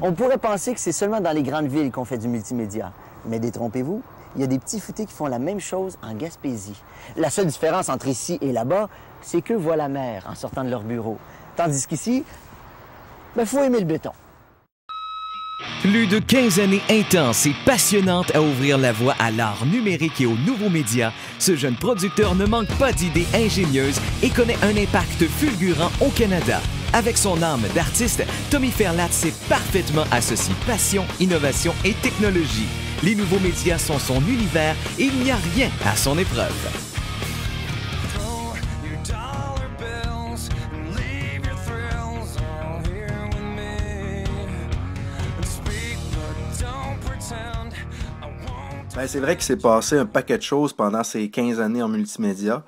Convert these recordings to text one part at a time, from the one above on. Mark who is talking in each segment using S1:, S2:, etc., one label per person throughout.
S1: On pourrait penser que c'est seulement dans les grandes villes qu'on fait du multimédia. Mais détrompez-vous, il y a des petits footés qui font la même chose en Gaspésie. La seule différence entre ici et là-bas, c'est qu'eux voient la mer en sortant de leur bureau. Tandis qu'ici, ben, faut aimer le béton.
S2: Plus de 15 années intenses et passionnantes à ouvrir la voie à l'art numérique et aux nouveaux médias, ce jeune producteur ne manque pas d'idées ingénieuses et connaît un impact fulgurant au Canada. Avec son âme d'artiste, Tommy Ferlat sait parfaitement associer passion, innovation et technologie. Les nouveaux médias sont son univers et il n'y a rien à son épreuve.
S3: Ben, c'est vrai qu'il s'est passé un paquet de choses pendant ces 15 années en multimédia.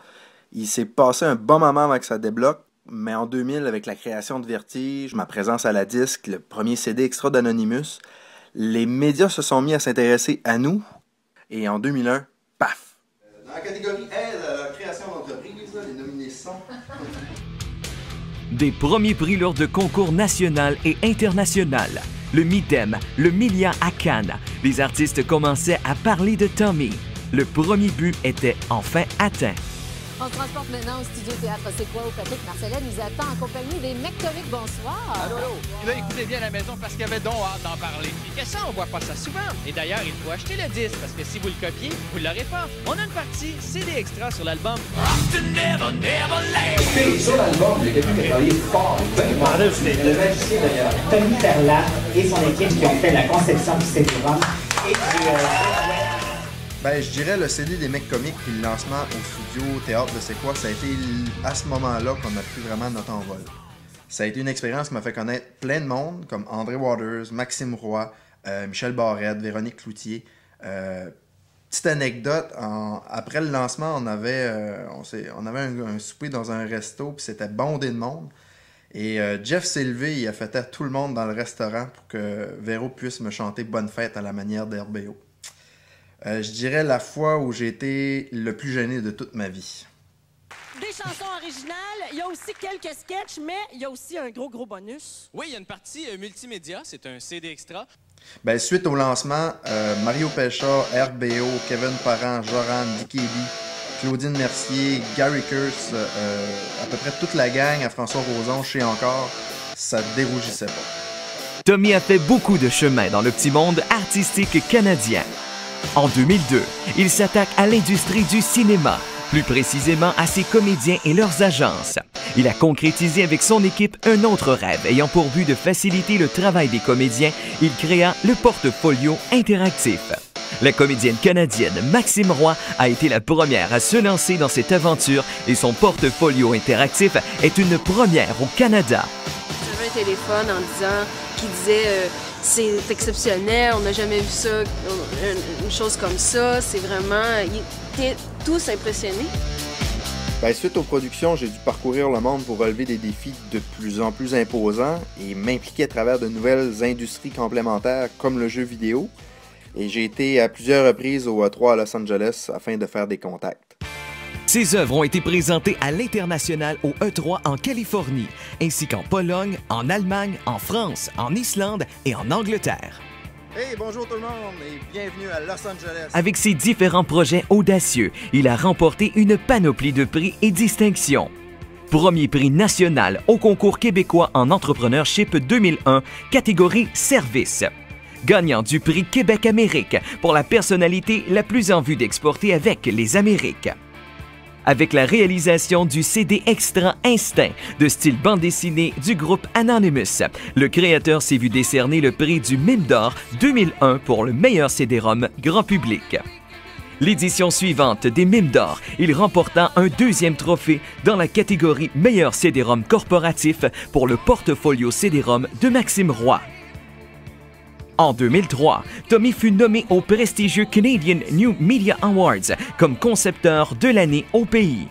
S3: Il s'est passé un bon moment avant que ça débloque, mais en 2000, avec la création de Vertige, ma présence à la disque, le premier CD extra d'Anonymous, les médias se sont mis à s'intéresser à nous, et en 2001, paf!
S4: Dans la catégorie aide, création d'entreprise, les nominés sont...
S2: Des premiers prix lors de concours national et international. Le MIDEM, le Milia à Cannes. Les artistes commençaient à parler de Tommy. Le premier but était enfin atteint.
S5: On se transporte maintenant au studio Théâtre C'est quoi où Patrick Marcellet nous attend en compagnie des Mectomiques. Bonsoir.
S6: Allô, allô. Là, écoutez bien à la maison parce qu'il y avait donc hâte d'en parler. Et que ça, on voit pas ça souvent. Et d'ailleurs, il faut acheter le disque parce que si vous le copiez, vous l'aurez pas. On a une partie CD extra sur l'album.
S7: Sur l'album, il y a quelqu'un qui a travaillé fort. Le magicien d'ailleurs, Tommy Ferlat et son équipe qui ont fait la conception du CD-ROM.
S3: Ben, je dirais le CD des mecs comiques puis le lancement au studio Théâtre de C'est quoi, ça a été à ce moment-là qu'on a pris vraiment notre envol. Ça a été une expérience qui m'a fait connaître plein de monde, comme André Waters, Maxime Roy, Michel Barrette, Véronique Cloutier. Petite anecdote, après le lancement, on avait un souper dans un resto, puis c'était bondé de monde. Et Jeff s'est levé, il a fait taire tout le monde dans le restaurant pour que Véro puisse me chanter Bonne fête à la manière d'RBO. Je dirais la fois où j'ai été le plus gêné de toute ma vie.
S8: Des chansons originales, il y a aussi quelques sketchs, mais il y a aussi un gros bonus.
S6: Oui, il y a une partie multimédia, c'est un CD extra.
S3: Ben, suite au lancement, Mario Pécha, RBO, Kevin Parent, Joran, Dicky B, Claudine Mercier, Gary Kurtz, à peu près toute la gang, à François Roson, je sais encore, ça dérougissait pas.
S2: Tommy a fait beaucoup de chemin dans le petit monde artistique canadien. En 2002, il s'attaque à l'industrie du cinéma, plus précisément à ses comédiens et leurs agences. Il a concrétisé avec son équipe un autre rêve ayant pour but de faciliter le travail des comédiens. Il créa le portfolio interactif. La comédienne canadienne Maxime Roy a été la première à se lancer dans cette aventure et son portfolio interactif est une première au Canada.
S9: J'avais un téléphone en disant qui disait c'est exceptionnel, on n'a jamais vu ça, une chose comme ça, c'est vraiment... Ils étaient tous impressionnés.
S3: Ben, suite aux productions, j'ai dû parcourir le monde pour relever des défis de plus en plus imposants et m'impliquer à travers de nouvelles industries complémentaires comme le jeu vidéo. Et j'ai été à plusieurs reprises au E3 à Los Angeles afin de faire des contacts.
S2: Ses œuvres ont été présentées à l'international au E3 en Californie, ainsi qu'en Pologne, en Allemagne, en France, en Islande et en Angleterre.
S3: Hey, bonjour tout le monde et bienvenue à Los Angeles.
S2: Avec ses différents projets audacieux, il a remporté une panoplie de prix et distinctions. Premier prix national au concours québécois en entrepreneurship 2001, catégorie service. Gagnant du prix Québec-Amérique pour la personnalité la plus en vue d'exporter avec les Amériques. Avec la réalisation du CD Extra Instinct de style bande dessinée du groupe Anonymous, le créateur s'est vu décerner le prix du Mime d'Or 2001 pour le meilleur CD-ROM grand public. L'édition suivante des Mimes d'Or, il remporta un deuxième trophée dans la catégorie meilleur CD-ROM corporatif pour le portfolio CD-ROM de Maxime Roy. En 2003, Tommy fut nommé au prestigieux Canadian New Media Awards comme concepteur de l'année au pays.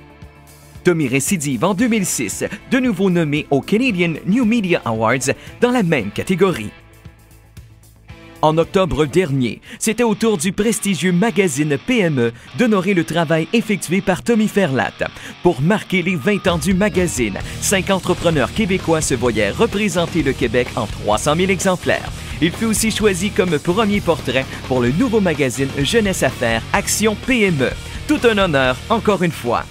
S2: Tommy récidive en 2006, de nouveau nommé au Canadian New Media Awards dans la même catégorie. En octobre dernier, c'était au tour du prestigieux magazine PME d'honorer le travail effectué par Tommy Ferlat. Pour marquer les 20 ans du magazine, 5 entrepreneurs québécois se voyaient représenter le Québec en 300 000 exemplaires. Il fut aussi choisi comme premier portrait pour le nouveau magazine Jeunesse Affaires Action PME. Tout un honneur, encore une fois.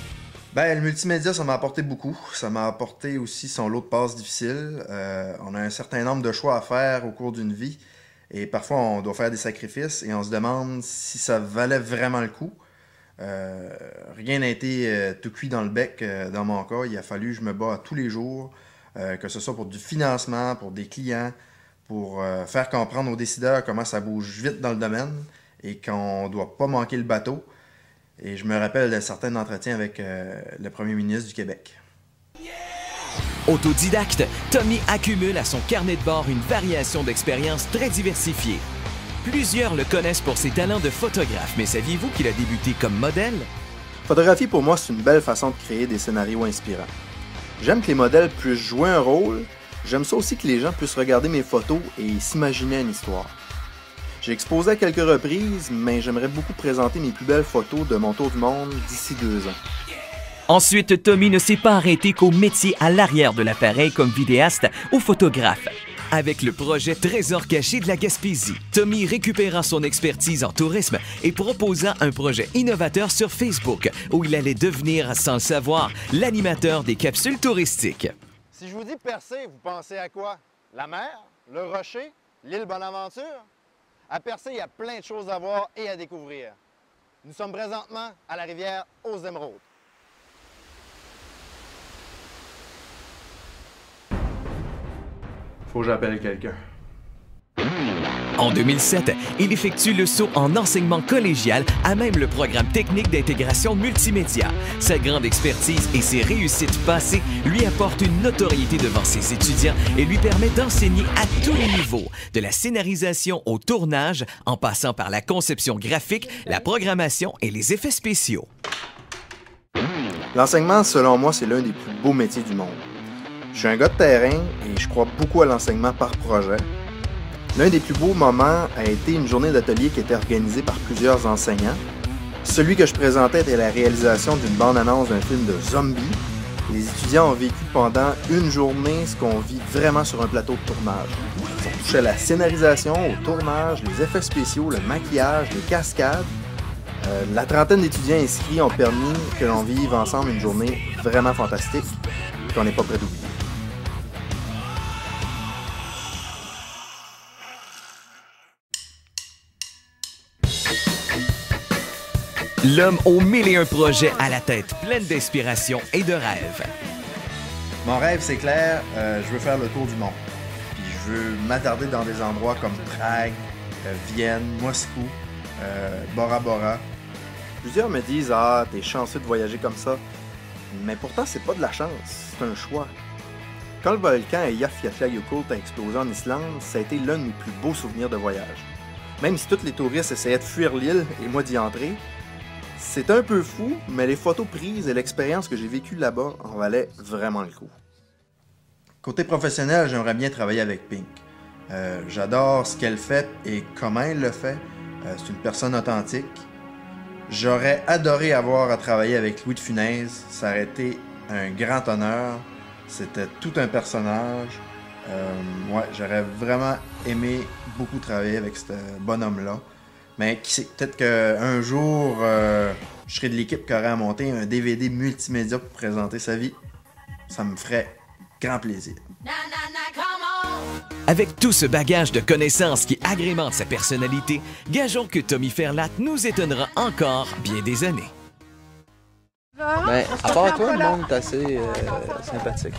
S3: Ben, le multimédia, ça m'a apporté beaucoup. Ça m'a apporté aussi son lot de passes difficiles. On a un certain nombre de choix à faire au cours d'une vie. Et parfois, on doit faire des sacrifices et on se demande si ça valait vraiment le coup. Rien n'a été tout cuit dans le bec dans mon cas. Il a fallu que je me bats tous les jours, que ce soit pour du financement, pour des clients, pour faire comprendre aux décideurs comment ça bouge vite dans le domaine et qu'on ne doit pas manquer le bateau. Et je me rappelle de certains entretiens avec le premier ministre du Québec.
S2: Autodidacte, Tommy accumule à son carnet de bord une variation d'expériences très diversifiée. Plusieurs le connaissent pour ses talents de photographe, mais saviez-vous qu'il a débuté comme modèle?
S3: Photographie, pour moi, c'est une belle façon de créer des scénarios inspirants. J'aime que les modèles puissent jouer un rôle. J'aime ça aussi que les gens puissent regarder mes photos et s'imaginer une histoire. J'ai exposé à quelques reprises, mais j'aimerais beaucoup présenter mes plus belles photos de mon tour du monde d'ici 2 ans.
S2: Ensuite, Tommy ne s'est pas arrêté qu'au métier à l'arrière de l'appareil comme vidéaste ou photographe. Avec le projet Trésor caché de la Gaspésie, Tommy récupéra son expertise en tourisme et proposa un projet innovateur sur Facebook où il allait devenir, sans le savoir, l'animateur des capsules touristiques.
S4: Si je vous dis Percé, vous pensez à quoi? La mer? Le rocher? L'île Bonaventure? À Percé, il y a plein de choses à voir et à découvrir. Nous sommes présentement à la rivière aux Émeraudes.
S3: Faut que j'appelle quelqu'un.
S2: En 2007, il effectue le saut en enseignement collégial à même le programme technique d'intégration multimédia. Sa grande expertise et ses réussites passées lui apportent une notoriété devant ses étudiants et lui permettent d'enseigner à tous les niveaux, de la scénarisation au tournage, en passant par la conception graphique, la programmation et les effets spéciaux.
S3: L'enseignement, selon moi, c'est l'un des plus beaux métiers du monde. Je suis un gars de terrain et je crois beaucoup à l'enseignement par projet. L'un des plus beaux moments a été une journée d'atelier qui était organisée par plusieurs enseignants. Celui que je présentais était la réalisation d'une bande-annonce d'un film de zombies. Les étudiants ont vécu pendant une journée ce qu'on vit vraiment sur un plateau de tournage. On touchait à la scénarisation, au tournage, les effets spéciaux, le maquillage, les cascades. La trentaine d'étudiants inscrits ont permis que l'on vive ensemble une journée vraiment fantastique et qu'on n'est pas prêt d'oublier.
S2: L'homme aux 1001 projets à la tête pleine d'inspiration et de rêves.
S3: Mon rêve, c'est clair, je veux faire le tour du monde. Puis je veux m'attarder dans des endroits comme Prague, Vienne, Moscou, Bora Bora. Plusieurs me disent « Ah, t'es chanceux de voyager comme ça. » Mais pourtant, c'est pas de la chance, c'est un choix. Quand le volcan Eyjafjallajökull a explosé en Islande, ça a été l'un de mes plus beaux souvenirs de voyage. Même si tous les touristes essayaient de fuir l'île et moi d'y entrer, c'est un peu fou, mais les photos prises et l'expérience que j'ai vécue là-bas en valaient vraiment le coup. Côté professionnel, j'aimerais bien travailler avec Pink. J'adore ce qu'elle fait et comment elle le fait. C'est une personne authentique. J'aurais adoré avoir à travailler avec Louis de Funès. Ça aurait été un grand honneur. C'était tout un personnage. Ouais, j'aurais vraiment aimé beaucoup travailler avec ce bonhomme-là. Mais qui sait, peut-être qu'un jour, je serai de l'équipe qui aurait à monter un DVD multimédia pour présenter sa vie. Ça me ferait grand plaisir.
S2: Avec tout ce bagage de connaissances qui agrémente sa personnalité, gageons que Tommy Ferlat nous étonnera encore bien des années.
S10: Ben, à part toi, le monde est assez sympathique.